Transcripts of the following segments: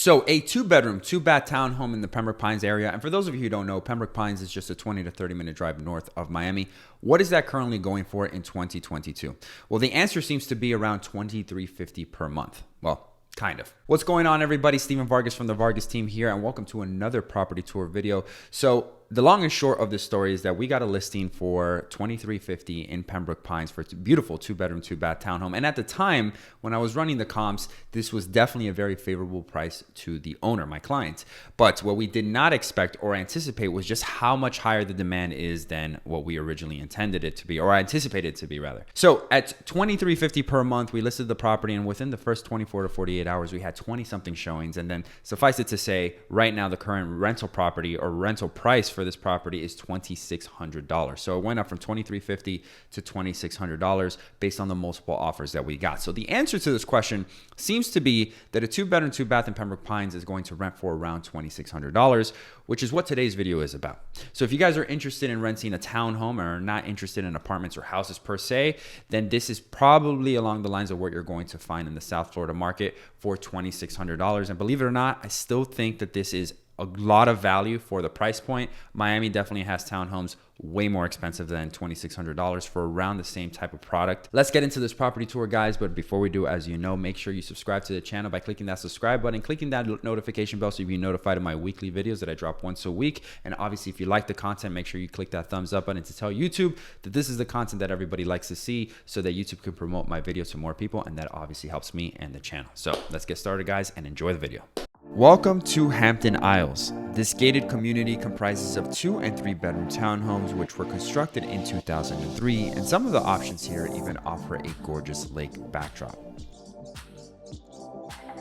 So a 2-bedroom, 2-bath townhome in the Pembroke Pines area. And for those of you who don't know, Pembroke Pines is just a 20 to 30 minute drive north of Miami. What is that currently going for in 2022? Well, the answer seems to be around $23.50 per month. Well, kind of. What's going on, everybody? Steven Vargas from the Vargas team here, and welcome to another property tour video. So the long and short of this story is that we got a listing for $23.50 in Pembroke Pines for a beautiful 2-bedroom, 2-bath townhome. And at the time when I was running the comps, this was definitely a very favorable price to the owner, my client. But what we did not expect or anticipate was just how much higher the demand is than what we originally intended it to be, or anticipated it to be rather. So at $23.50 per month, we listed the property, and within the first 24 to 48 hours, we had 20 something showings. And then suffice it to say, right now the current rental property or rental price for this property is $2,600. So it went up from $23.50 to $2,600 based on the multiple offers that we got. So the answer to this question seems to be that a 2-bedroom, 2-bath in Pembroke Pines is going to rent for around $2,600, which is what today's video is about. So if you guys are interested in renting a townhome or not interested in apartments or houses per se, then this is probably along the lines of what you're going to find in the South Florida market for $2,600. And believe it or not, I still think that this is a lot of value for the price point. Miami definitely has townhomes way more expensive than $2,600 for around the same type of product. Let's get into this property tour, guys. But before we do, as you know, make sure you subscribe to the channel by clicking that subscribe button, clicking that notification bell so you'll be notified of my weekly videos that I drop once a week. And obviously, if you like the content, make sure you click that thumbs up button to tell YouTube that this is the content that everybody likes to see, so that YouTube can promote my videos to more people, and that obviously helps me and the channel. So let's get started, guys, and enjoy the video. Welcome to Hampton Isles. This gated community comprises of 2- and 3-bedroom townhomes which were constructed in 2003, and some of the options here even offer a gorgeous lake backdrop.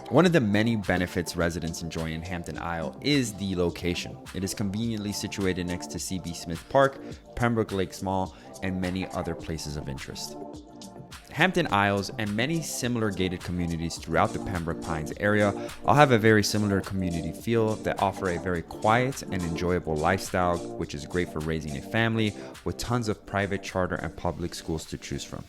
One of the many benefits residents enjoy in Hampton Isle is the location. It is conveniently situated next to C.B. Smith Park, Pembroke Lakes Mall, and many other places of interest. Hampton Isles and many similar gated communities throughout the Pembroke Pines area all have a very similar community feel that offer a very quiet and enjoyable lifestyle, which is great for raising a family, with tons of private, charter, and public schools to choose from.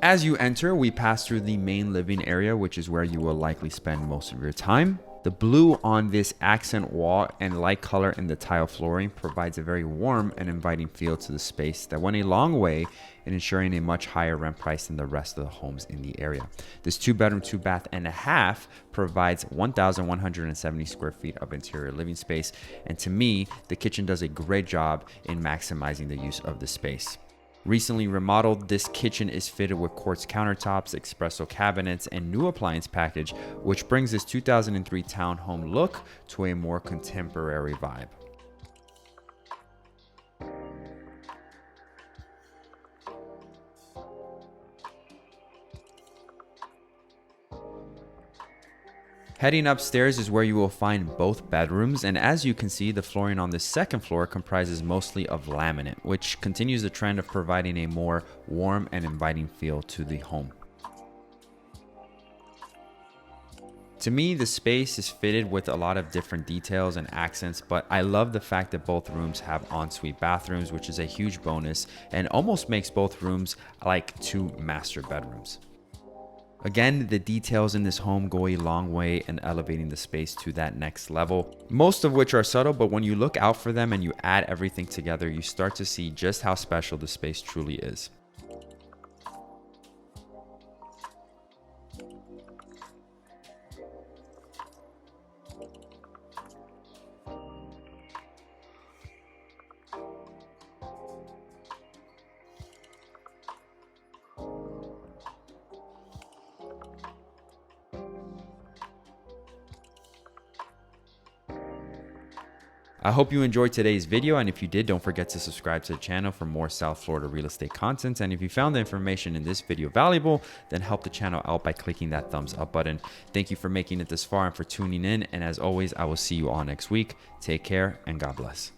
As you enter, we pass through the main living area, which is where you will likely spend most of your time. The blue on this accent wall and light color in the tile flooring provides a very warm and inviting feel to the space that went a long way in ensuring a much higher rent price than the rest of the homes in the area. This 2-bedroom, 2-bath and a half provides 1,170 square feet of interior living space. And to me, the kitchen does a great job in maximizing the use of the space. Recently remodeled, this kitchen is fitted with quartz countertops, espresso cabinets, and new appliance package, which brings this 2003 townhome look to a more contemporary vibe. Heading upstairs is where you will find both bedrooms, and as you can see, the flooring on the second floor comprises mostly of laminate, which continues the trend of providing a more warm and inviting feel to the home. To me, the space is fitted with a lot of different details and accents, but I love the fact that both rooms have ensuite bathrooms, which is a huge bonus and almost makes both rooms like 2 master bedrooms. Again, the details in this home go a long way in elevating the space to that next level, most of which are subtle, but when you look out for them and you add everything together, you start to see just how special the space truly is. I hope you enjoyed today's video, and if you did, don't forget to subscribe to the channel for more South Florida real estate content. And if you found the information in this video valuable, then help the channel out by clicking that thumbs up button. Thank you for making it this far and for tuning in, and as always, I will see you all next week. Take care and God bless.